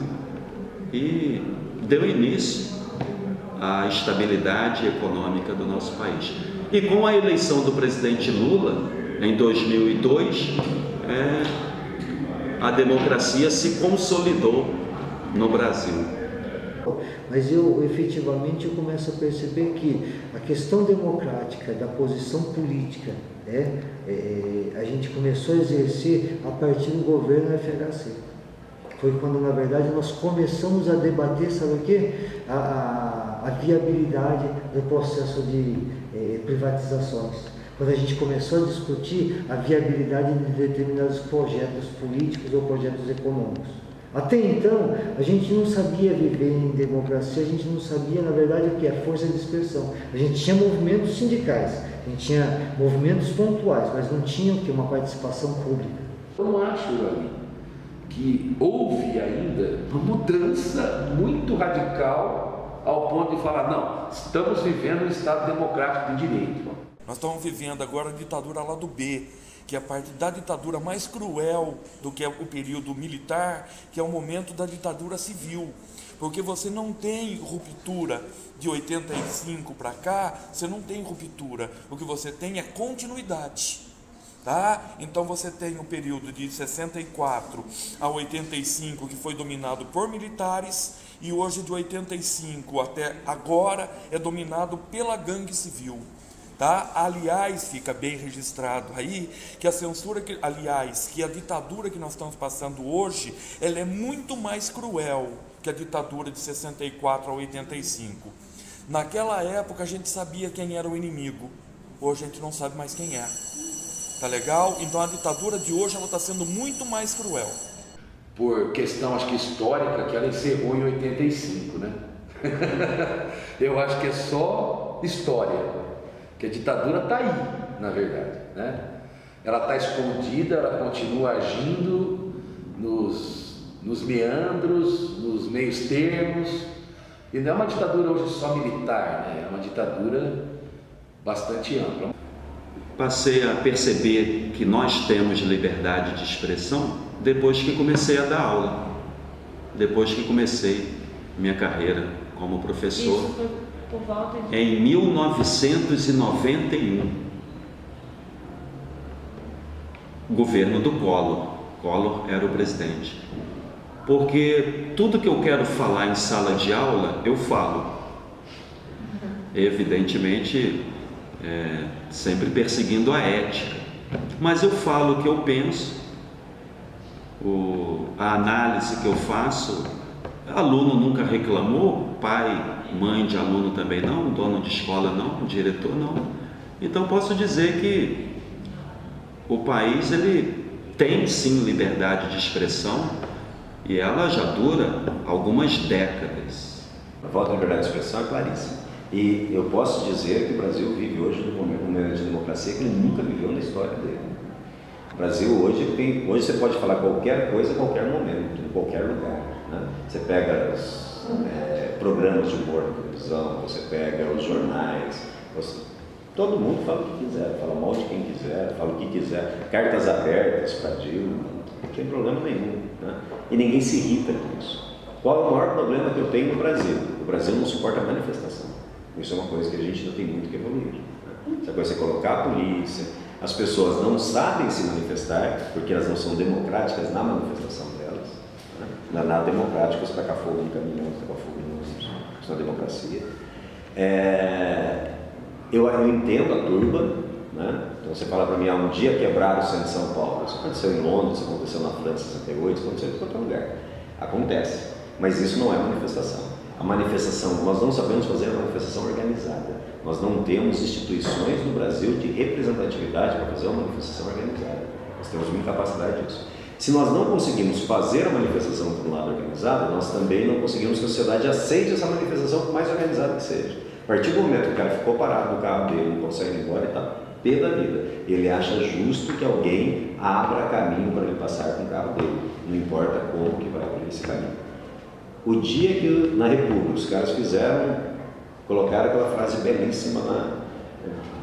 e deu início à estabilidade econômica do nosso país. E com a eleição do presidente Lula, em 2002, a democracia se consolidou no Brasil. Mas eu efetivamente começo a perceber que a questão democrática da posição política a gente começou a exercer a partir do governo FHC. Foi quando, na verdade, nós começamos a debater, sabe o quê? A viabilidade do processo de privatizações. Quando a gente começou a discutir a viabilidade de determinados projetos políticos ou projetos econômicos. Até então, a gente não sabia viver em democracia, a gente não sabia, na verdade, o que é força de expressão. A gente tinha movimentos sindicais, a gente tinha movimentos pontuais, mas não tinha o que? Uma participação pública. Eu não acho, ali, que houve ainda uma mudança muito radical ao ponto de falar, não, estamos vivendo um Estado democrático de direito. Nós estamos vivendo agora a ditadura lá do B, que é a parte da ditadura mais cruel do que é o período militar, que é o momento da ditadura civil. Porque você não tem ruptura de 85 para cá, você não tem ruptura. O que você tem é continuidade. Tá? Então você tem o período de 64 a 85 que foi dominado por militares, e hoje de 85 até agora é dominado pela gangue civil. Tá? Aliás, fica bem registrado aí que a censura, que a ditadura que nós estamos passando hoje, ela é muito mais cruel que a ditadura de 64 a 85. Naquela época a gente sabia quem era o inimigo, hoje a gente não sabe mais quem é. Tá legal? Então a ditadura de hoje ela está sendo muito mais cruel. Por questão, acho que histórica, que ela encerrou em 85, né? Eu acho que é só história. Que a ditadura está aí, na verdade, né? Ela está escondida, ela continua agindo nos meandros, nos meios termos, e não é uma ditadura hoje só militar, né? É uma ditadura bastante ampla. Passei a perceber que nós temos liberdade de expressão depois que comecei a dar aula, depois que comecei minha carreira como professor. Isso foi por volta de... Em 1991, governo do Collor era o presidente. Porque tudo que eu quero falar em sala de aula, eu falo. Evidentemente, sempre perseguindo a ética. Mas eu falo o que eu penso, a análise que eu faço. Aluno nunca reclamou, pai, mãe de aluno também não, dono de escola não, diretor não. Então posso dizer que o país ele tem sim liberdade de expressão e ela já dura algumas décadas. A volta à liberdade de expressão é claríssima. E eu posso dizer que o Brasil vive hoje um momento de democracia que ele nunca viveu na história dele. O Brasil hoje você pode falar qualquer coisa a qualquer momento, em qualquer lugar. Né? Você pega os programas de humor na televisão, você pega os jornais, todo mundo fala o que quiser, fala mal de quem quiser, fala o que quiser, cartas abertas para Dilma, não tem problema nenhum. Né? E ninguém se irrita com isso. Qual é o maior problema que eu tenho no Brasil? O Brasil não suporta a manifestação. Isso é uma coisa que a gente ainda tem muito que evoluir. Né? Essa coisa é colocar a polícia, as pessoas não sabem se manifestar porque elas não são democráticas na manifestação delas. Não é nada democrático você tacar fogo no caminhão, você tacar fogo no ônibus. Isso não é democracia. Eu entendo a turba, né? Então você fala para mim, um dia quebraram o centro de São Paulo. Isso aconteceu em Londres, isso aconteceu na França em 68, isso aconteceu em qualquer lugar. Acontece. Mas isso não é manifestação. A manifestação, nós não sabemos fazer a manifestação organizada. Nós não temos instituições no Brasil de representatividade para fazer uma manifestação organizada. Nós temos uma incapacidade disso. Se nós não conseguimos fazer a manifestação por um lado organizada, nós também não conseguimos que a sociedade aceite essa manifestação por mais organizada que seja. A partir do momento que o cara ficou parado no carro dele, não consegue ir embora, ele está pé da vida. Ele acha justo que alguém abra caminho para ele passar com o carro dele. Não importa como que vai abrir esse caminho. O dia que na República os caras colocaram aquela frase belíssima na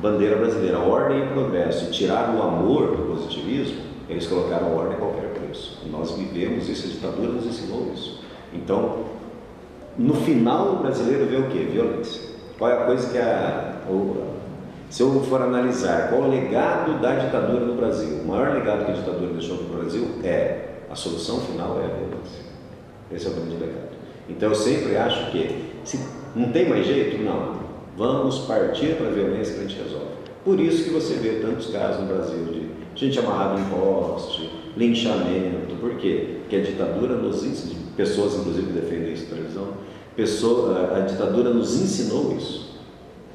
bandeira brasileira, ordem e progresso, e tiraram o amor do positivismo, eles colocaram a ordem a qualquer preço. E nós vivemos isso, a ditadura nos ensinou isso. Então, no final, o brasileiro vê o quê? Violência. Qual é a coisa que se eu for analisar, qual é o legado da ditadura no Brasil? O maior legado que a ditadura deixou para o Brasil a solução final é a violência. Esse é o grande legado. Então eu sempre acho que, se não tem mais jeito, não. Vamos partir para a violência que a gente resolve. Por isso que você vê tantos casos no Brasil de gente amarrada em poste, linchamento. Por quê? Porque a ditadura nos ensinou, pessoas inclusive defendem isso na televisão, a ditadura nos ensinou isso,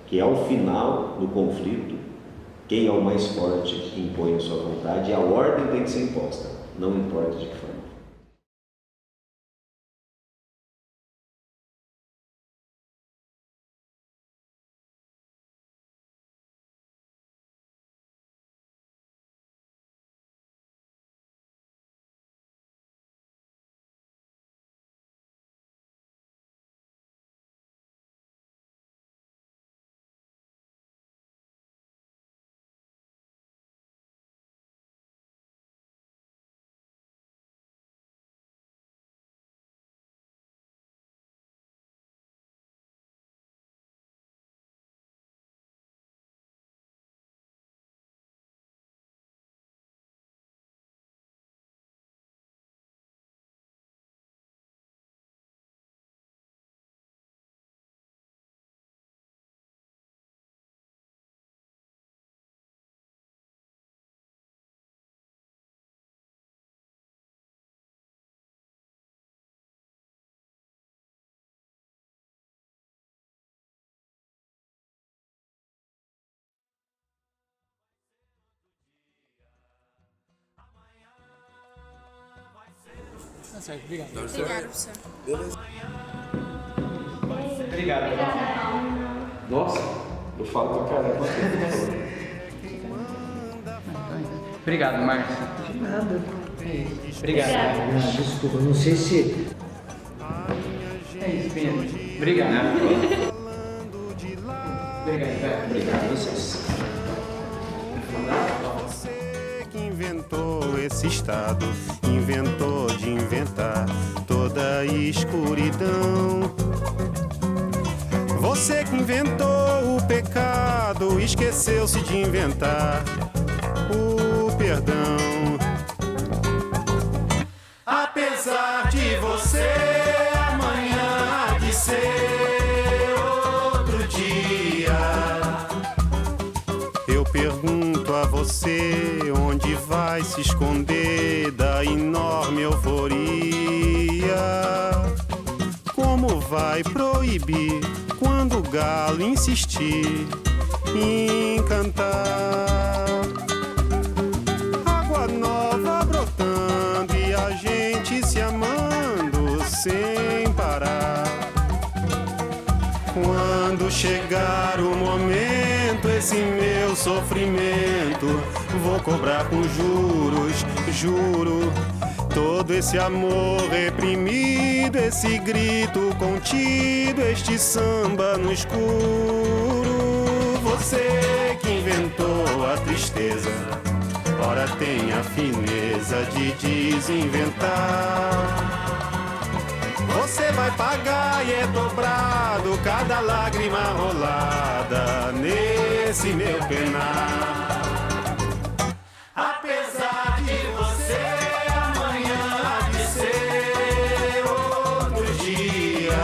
que ao final do conflito, quem é o mais forte impõe a sua vontade e a ordem tem que ser imposta, não importa de que forma. certo, obrigado. Obrigado, professor. Beleza. Obrigado. Nossa, eu falo pra caramba. Obrigado, Márcia. De nada. Obrigado. Ah, desculpa, não sei se... É isso, Pedro. Obrigado. Obrigado, velho. Obrigado a vocês. Você que inventou esse estado, inventou de inventar toda a escuridão. Você que inventou o pecado, esqueceu-se de inventar o perdão. Apesar de você, amanhã há de ser outro dia. Eu pergunto a você onde vai se esconder da enorme euforia. Como vai proibir quando o galo insistir em cantar? Água nova brotando e a gente se amando sem parar. Quando chegar o momento, esse meu sofrimento vou cobrar com juros, juro. Todo esse amor reprimido, esse grito contido, este samba no escuro. Você que inventou a tristeza, ora tem a fineza de desinventar. Você vai pagar e é dobrado cada lágrima rolada nesse meu penar. Apesar de você, amanhã há de ser outro dia.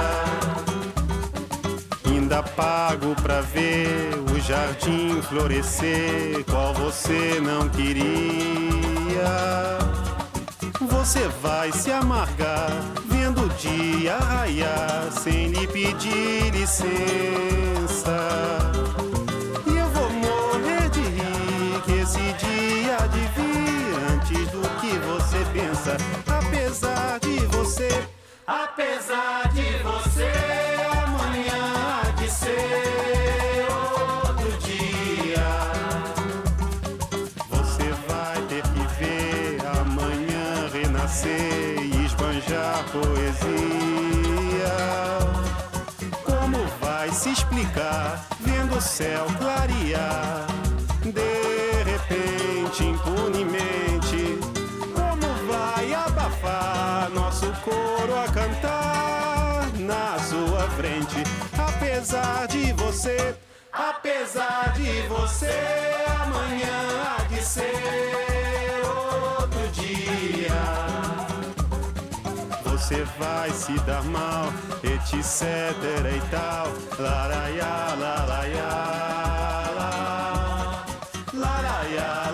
Ainda pago pra ver o jardim florescer, qual você não queria. Você vai se amargar vendo o dia raiar sem lhe pedir licença. E eu vou morrer de rir que esse dia há de vir antes do que você pensa. Apesar de você, amanhã há de ser outro dia. Você vai ter que ver amanhã renascer e esbanjar poesia. Como vai se explicar vendo o céu clarear de repente, impunemente? Como vai abafar nosso coro a cantar na sua frente? Apesar de você, amanhã há de ser outro dia. Você vai se dar mal, etc e tal. Laraiá, laraiá, laraiá.